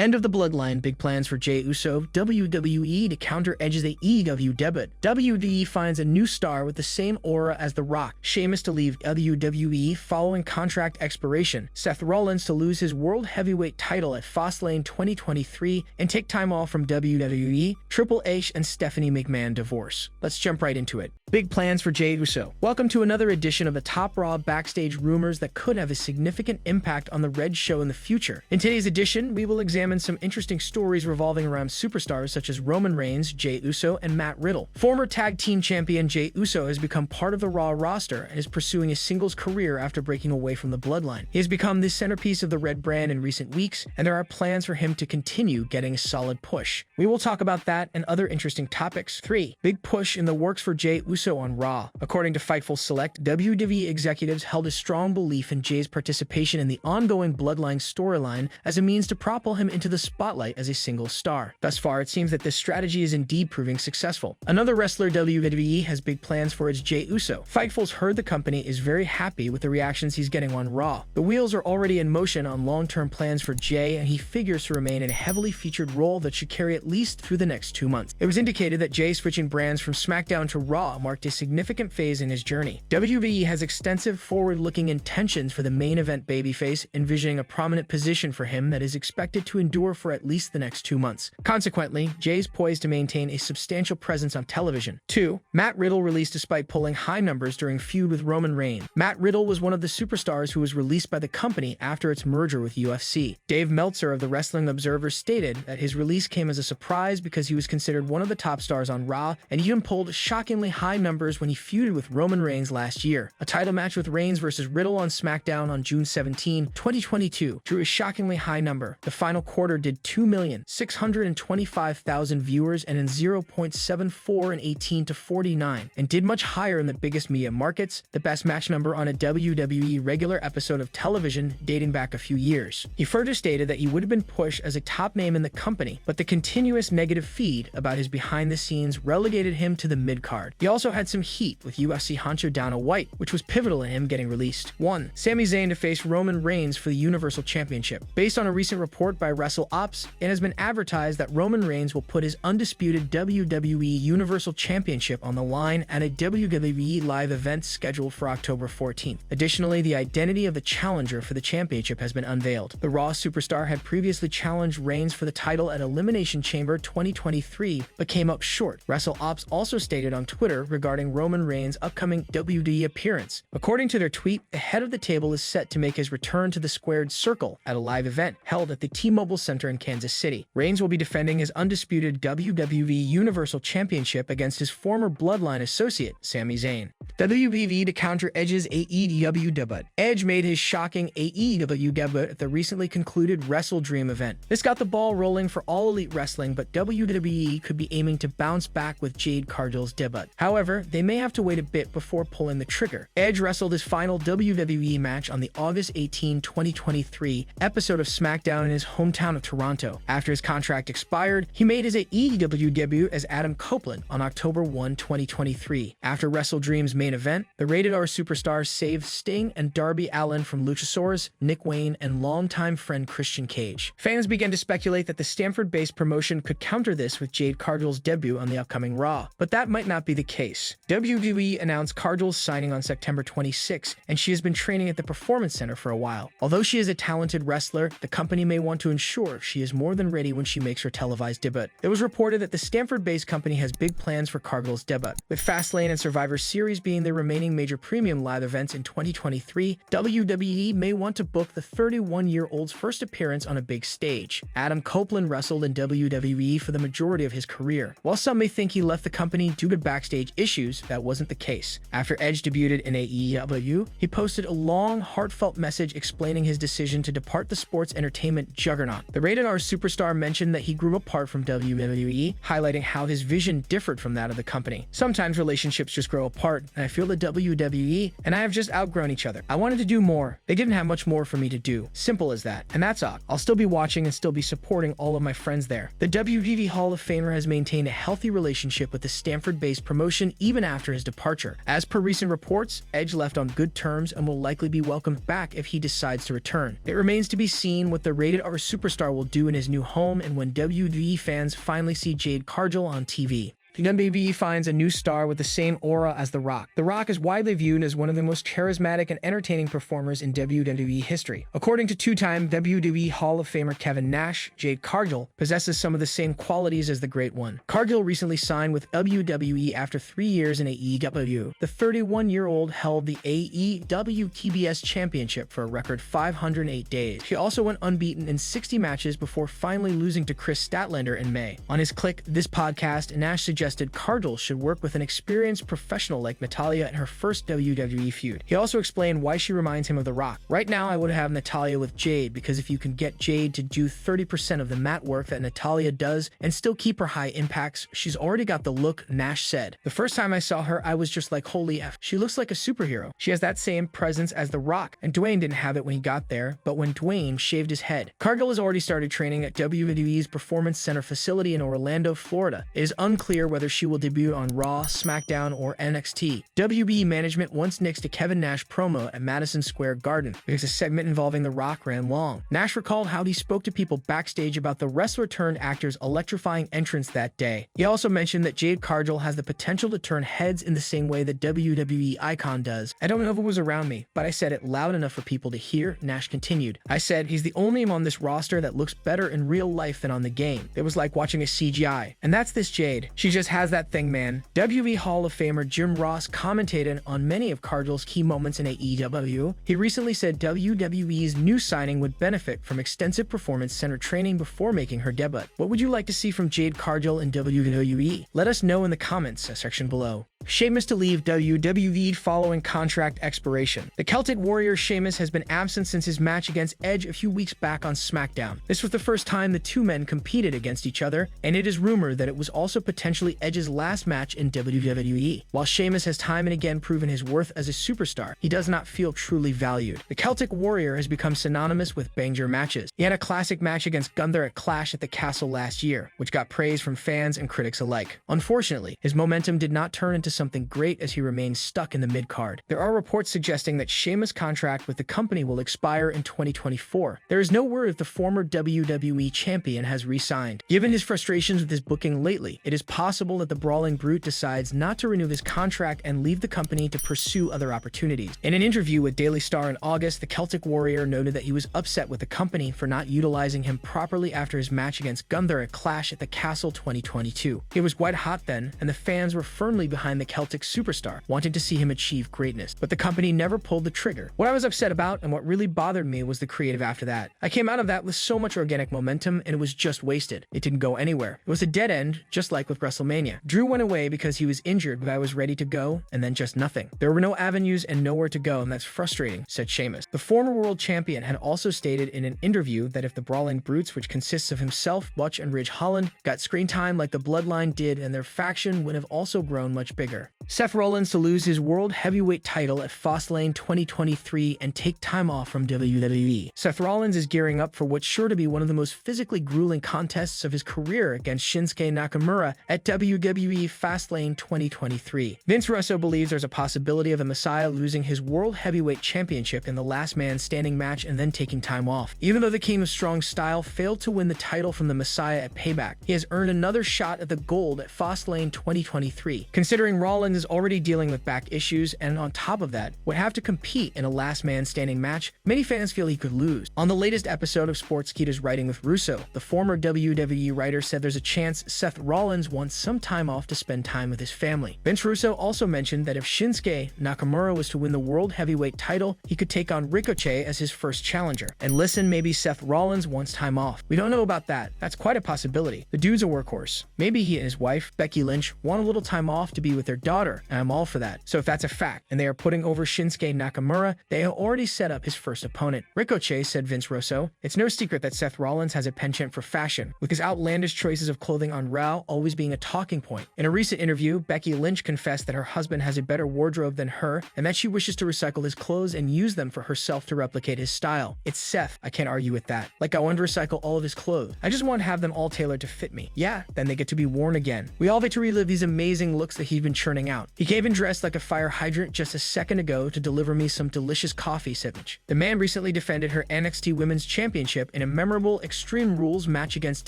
End of the bloodline, big plans for Jey Uso, WWE to counter Edge's AEW debut. WWE finds a new star with the same aura as The Rock. Sheamus to leave WWE following contract expiration. Seth Rollins to lose his World Heavyweight title at Fastlane 2023 and take time off from WWE. Triple H and Stephanie McMahon divorce. Let's jump right into it. Big plans for Jey Uso. Welcome to another edition of the Top Raw backstage rumors that could have a significant impact on the Red Show in the future. In today's edition, we will examine some interesting stories revolving around superstars such as Roman Reigns, Jey Uso, and Matt Riddle. Former tag team champion Jey Uso has become part of the Raw roster and is pursuing a singles career after breaking away from the bloodline. He has become the centerpiece of the Red brand in recent weeks, and there are plans for him to continue getting a solid push. We will talk about that and other interesting topics. 3. Big push in the works for Jey Uso on Raw. According to Fightful Select, WWE executives held a strong belief in Jey's participation in the ongoing Bloodline storyline as a means to propel him into the spotlight as a single star. Thus far, it seems that this strategy is indeed proving successful. Another wrestler WWE has big plans for is Jey Uso. Fightful's heard the company is very happy with the reactions he's getting on Raw. The wheels are already in motion on long-term plans for Jey, and he figures to remain in a heavily featured role that should carry at least through the next 2 months. It was indicated that Jey switching brands from SmackDown to Raw marked a significant phase in his journey. WWE has extensive forward-looking intentions for the main event babyface, envisioning a prominent position for him that is expected to endure for at least the next 2 months. Consequently, Jey's poised to maintain a substantial presence on television. 2. Matt Riddle released despite pulling high numbers during feud with Roman Reigns. Matt Riddle was one of the superstars who was released by the company after its merger with UFC. Dave Meltzer of the Wrestling Observer stated that his release came as a surprise because he was considered one of the top stars on Raw, and he even pulled shockingly high numbers when he feuded with Roman Reigns last year. A title match with Reigns versus Riddle on SmackDown on June 17, 2022 drew a shockingly high number. The final quarter did 2,625,000 viewers and in 0.74 in 18 to 49, and did much higher in the biggest media markets, the best match number on a WWE regular episode of television dating back a few years. He further stated that he would have been pushed as a top name in the company, but the continuous negative feed about his behind the scenes relegated him to the mid-card. He also had some heat with UFC honcho Dana White, which was pivotal in him getting released. 1. Sami Zayn to face Roman Reigns for the Universal Championship. Based on a recent report by WrestleOps, it has been advertised that Roman Reigns will put his undisputed WWE Universal Championship on the line at a WWE live event scheduled for October 14th. Additionally, the identity of the challenger for the championship has been unveiled. The Raw superstar had previously challenged Reigns for the title at Elimination Chamber 2023, but came up short. WrestleOps also stated on Twitter regarding Roman Reigns' upcoming WWE appearance. According to their tweet, the head of the table is set to make his return to the squared circle at a live event held at the T-Mobile Center in Kansas City. Reigns will be defending his undisputed WWE Universal Championship against his former Bloodline associate, Sami Zayn. WWE to counter Edge's AEW debut. Edge made his shocking AEW debut at the recently concluded Wrestle Dream event. This got the ball rolling for All Elite Wrestling, but WWE could be aiming to bounce back with Jade Cargill's debut. However, they may have to wait a bit before pulling the trigger. Edge wrestled his final WWE match on the August 18, 2023 episode of SmackDown in his hometown of Toronto. After his contract expired, he made his AEW debut as Adam Copeland on October 1, 2023. After Wrestle Dream's main event, the Rated R superstars saved Sting and Darby Allin from Luchasaurus, Nick Wayne, and longtime friend Christian Cage. Fans began to speculate that the Stamford-based promotion could counter this with Jade Cargill's debut on the upcoming Raw, but that might not be the case. WWE announced Cargill's signing on September 26, and she has been training at the Performance Center for a while. Although she is a talented wrestler, the company may want to ensure she is more than ready when she makes her televised debut. It was reported that the Stamford-based company has big plans for Cargill's debut. With Fastlane and Survivor Series being their remaining major premium live events in 2023, WWE may want to book the 31-year-old's first appearance on a big stage. Adam Copeland wrestled in WWE for the majority of his career. While some may think he left the company due to backstage issues, that wasn't the case. After Edge debuted in AEW, he posted a long, heartfelt message explaining his decision to depart the sports entertainment juggernaut. The Rated R superstar mentioned that he grew apart from WWE, highlighting how his vision differed from that of the company. Sometimes relationships just grow apart, and I feel the WWE and I have just outgrown each other. I wanted to do more. They didn't have much more for me to do. Simple as that. And that's all. I'll still be watching and still be supporting all of my friends there. The WWE Hall of Famer has maintained a healthy relationship with the Stamford-based promotion even after his departure. As per recent reports, Edge left on good terms and will likely be welcomed back if he decides to return. It remains to be seen what the Rated R superstar superstar will do in his new home and when WWE fans finally see Jade Cargill on TV. The WWE finds a new star with the same aura as The Rock. The Rock is widely viewed as one of the most charismatic and entertaining performers in WWE history. According to two-time WWE Hall of Famer Kevin Nash, Jade Cargill possesses some of the same qualities as the Great One. Cargill recently signed with WWE after 3 years in AEW. The 31-year-old held the AEW TBS Championship for a record 508 days. She also went unbeaten in 60 matches before finally losing to Chris Statlander in May. On his Click This podcast, Nash suggested Cargill should work with an experienced professional like Natalya in her first WWE feud. He also explained why she reminds him of The Rock. Right now, I would have Natalya with Jade because if you can get Jade to do 30% of the mat work that Natalya does and still keep her high impacts, she's already got the look, Nash said. The first time I saw her, I was just like, holy F. She looks like a superhero. She has that same presence as The Rock, and Dwayne didn't have it when he got there, but when Dwayne shaved his head. Cargill has already started training at WWE's Performance Center facility in Orlando, Florida. It is unclear whether she will debut on Raw, SmackDown, or NXT. WB management once nixed a Kevin Nash promo at Madison Square Garden because a segment involving The Rock ran long. Nash recalled how he spoke to people backstage about the wrestler-turned-actor's electrifying entrance that day. He also mentioned that Jade Cargill has the potential to turn heads in the same way that WWE Icon does. I don't know if it was around me, but I said it loud enough for people to hear, Nash continued. I said, he's the only one on this roster that looks better in real life than on the game. It was like watching a CGI. And that's this Jade. She just has that thing, man. WWE Hall of Famer Jim Ross commentated on many of Cargill's key moments in AEW. He recently said WWE's new signing would benefit from extensive Performance Center training before making her debut. What would you like to see from Jade Cargill in WWE? Let us know in the comments section below. Sheamus to leave WWE following contract expiration. The Celtic Warrior Sheamus has been absent since his match against Edge a few weeks back on SmackDown. This was the first time the two men competed against each other, and it is rumored that it was also potentially Edge's last match in WWE. While Sheamus has time and again proven his worth as a superstar, he does not feel truly valued. The Celtic Warrior has become synonymous with banger matches. He had a classic match against Gunther at Clash at the Castle last year, which got praise from fans and critics alike. Unfortunately, his momentum did not turn into something great as he remains stuck in the mid-card. There are reports suggesting that Sheamus' contract with the company will expire in 2024. There is no word if the former WWE champion has re-signed. Given his frustrations with his booking lately, it is possible that the Brawling Brute decides not to renew his contract and leave the company to pursue other opportunities. In an interview with Daily Star in August, the Celtic Warrior noted that he was upset with the company for not utilizing him properly after his match against Gunther at Clash at the Castle 2022. It was white hot then, and the fans were firmly behind the Celtic superstar, wanting to see him achieve greatness, but the company never pulled the trigger. What I was upset about and what really bothered me was the creative after that. I came out of that with so much organic momentum and it was just wasted. It didn't go anywhere. It was a dead end, just like with WrestleMania. Drew went away because he was injured, but I was ready to go, and then just nothing. There were no avenues and nowhere to go, and that's frustrating, said Sheamus. The former world champion had also stated in an interview that if the Brawling Brutes, which consists of himself, Butch, and Ridge Holland, got screen time like the Bloodline did, and their faction would have also grown much bigger. Seth Rollins to lose his World Heavyweight title at Fastlane 2023 and take time off from WWE. Seth Rollins is gearing up for what's sure to be one of the most physically grueling contests of his career against Shinsuke Nakamura at WWE Fastlane 2023. Vince Russo believes there's a possibility of the Messiah losing his World Heavyweight Championship in the Last Man Standing match and then taking time off. Even though the King of Strong Style failed to win the title from the Messiah at Payback, he has earned another shot at the gold at Fastlane 2023. Considering Rollins is already dealing with back issues and on top of that would have to compete in a Last Man Standing match, many fans feel he could lose. On the latest episode of Sportskeeda's Writing with Russo, the former WWE writer said there's a chance Seth Rollins wants some time off to spend time with his family. Vince Russo also mentioned that if Shinsuke Nakamura was to win the World Heavyweight title, he could take on Ricochet as his first challenger. And listen, maybe Seth Rollins wants time off. We don't know about that. That's quite a possibility. The dude's a workhorse. Maybe he and his wife, Becky Lynch, want a little time off to be with their daughter, and I'm all for that. So if that's a fact, and they are putting over Shinsuke Nakamura, they have already set up his first opponent. Ricochet, said Vince Russo, it's no secret that Seth Rollins has a penchant for fashion, with his outlandish choices of clothing on Raw always being a talking point. In a recent interview, Becky Lynch confessed that her husband has a better wardrobe than her, and that she wishes to recycle his clothes and use them for herself to replicate his style. It's Seth, I can't argue with that. Like I want to recycle all of his clothes. I just want to have them all tailored to fit me. Yeah, then they get to be worn again. We all get to relive these amazing looks that he's been churning out. He came in dressed like a fire hydrant just a second ago to deliver me some delicious coffee sandwich. The man recently defended her NXT Women's Championship in a memorable Extreme Rules match against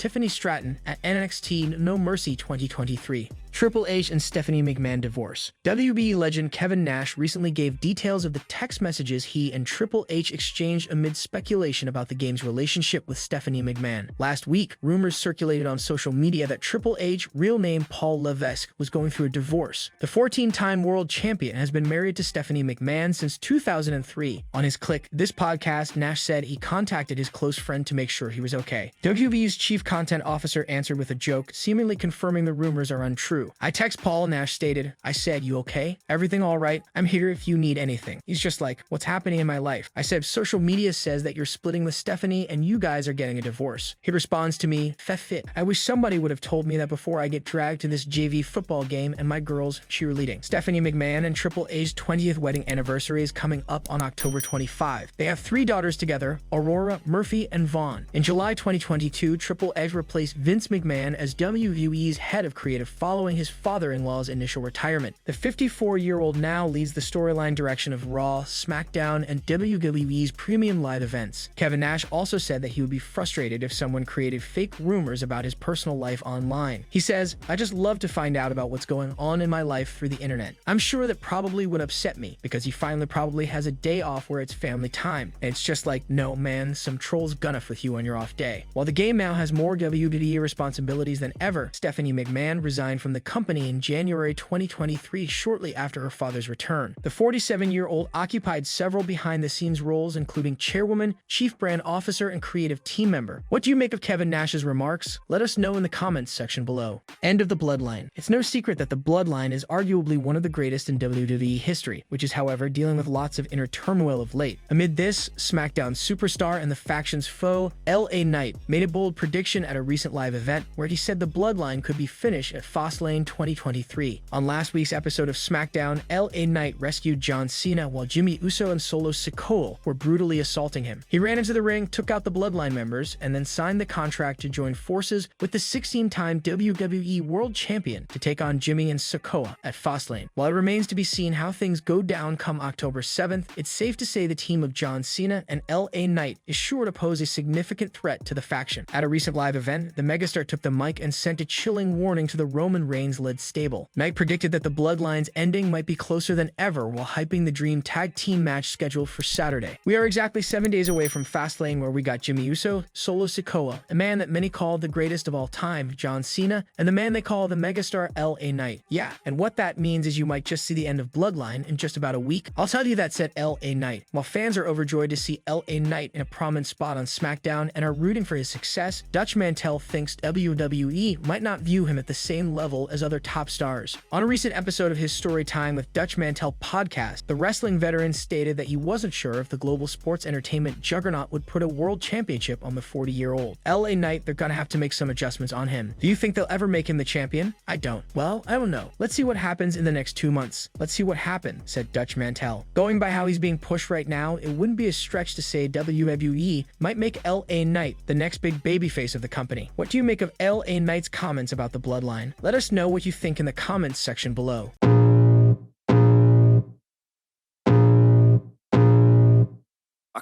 Tiffany Stratton at NXT No Mercy 2023. Triple H and Stephanie McMahon divorce. WB legend Kevin Nash recently gave details of the text messages he and Triple H exchanged amid speculation about the game's relationship with Stephanie McMahon. Last week, rumors circulated on social media that Triple H, real name Paul Levesque, was going through a divorce. The 14-time world champion has been married to Stephanie McMahon since 2003. On his Click This podcast, Nash said he contacted his close friend to make sure he was okay. WWE's chief content officer answered with a joke, seemingly confirming the rumors are untrue. I text Paul, Nash stated. I said, "You okay? Everything all right? I'm here if you need anything." He's just like, "What's happening in my life?" I said, "Social media says that you're splitting with Stephanie and you guys are getting a divorce." He responds to me, "Fit. I wish somebody would have told me that before I get dragged to this JV football game and my girls cheerleading." Stephanie McMahon and Triple H's 20th wedding anniversary is coming up on October 25. They have 3 daughters together, Aurora, Murphy, and Vaughn. In July 2022, Triple H replaced Vince McMahon as WWE's head of creative following his father-in-law's initial retirement. The 54-year-old now leads the storyline direction of Raw, SmackDown, and WWE's premium live events. Kevin Nash also said that he would be frustrated if someone created fake rumors about his personal life online. He says, "I just love to find out about what's going on in my life through the internet. I'm sure that probably would upset me because he finally probably has a day off where it's family time. And it's just like, no man, some troll's gonna f with you on your off day." While the game now has more WWE responsibilities than ever, Stephanie McMahon resigned from the company in January 2023 shortly after her father's return. The 47-year-old occupied several behind-the-scenes roles including chairwoman, chief brand officer, and creative team member. What do you make of Kevin Nash's remarks? Let us know in the comments section below. End of the Bloodline. It's no secret that the Bloodline is arguably one of the greatest in WWE history, which is however dealing with lots of inner turmoil of late. Amid this, SmackDown superstar and the faction's foe, LA Knight, made a bold prediction at a recent live event where he said the Bloodline could be finished at Fastlane 2023. On last week's episode of SmackDown, LA Knight rescued John Cena while Jimmy Uso and Solo Sikoa were brutally assaulting him. He ran into the ring, took out the Bloodline members, and then signed the contract to join forces with the 16-time WWE World Champion to take on Jimmy and Sikoa at Fastlane. While it remains to be seen how things go down come October 7th, it's safe to say the team of John Cena and LA Knight is sure to pose a significant threat to the faction. At a recent live event, the megastar took the mic and sent a chilling warning to the Roman Reigns-led stable. Knight predicted that the Bloodline's ending might be closer than ever while hyping the Dream Tag Team match scheduled for Saturday. We are exactly 7 days away from Fastlane, where we got Jimmy Uso, Solo Sikoa, a man that many call the greatest of all time, John Cena, and the man they call the megastar LA Knight. Yeah, and what that means is you might just see the end of Bloodline in just about a week. I'll tell you that said LA Knight. While fans are overjoyed to see LA Knight in a prominent spot on SmackDown and are rooting for his success, Dutch Mantel thinks WWE might not view him at the same level as other top stars. On a recent episode of his Story Time with Dutch Mantel podcast, the wrestling veteran stated that he wasn't sure if the global sports entertainment juggernaut would put a world championship on the 40-year-old. LA Knight, they're gonna have to make some adjustments on him. Do you think they'll ever make him the champion? I don't. Well, I don't know. Let's see what happens in the next 2 months. Let's see what happened, said Dutch Mantel. Going by how he's being pushed right now, it wouldn't be a stretch to say WWE might make LA Knight the next big babyface of the company. What do you make of LA Knight's comments about the Bloodline? Let us know what you think in the comments section below.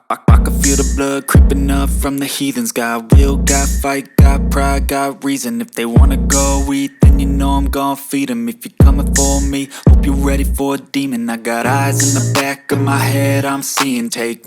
I can feel the blood creeping up from the heathens. Got will, got fight, got pride, got reason. If they wanna go eat, then you know I'm gon' feed them. If you're coming for me, hope you're ready for a demon. I got eyes in the back of my head, I'm seeing. Take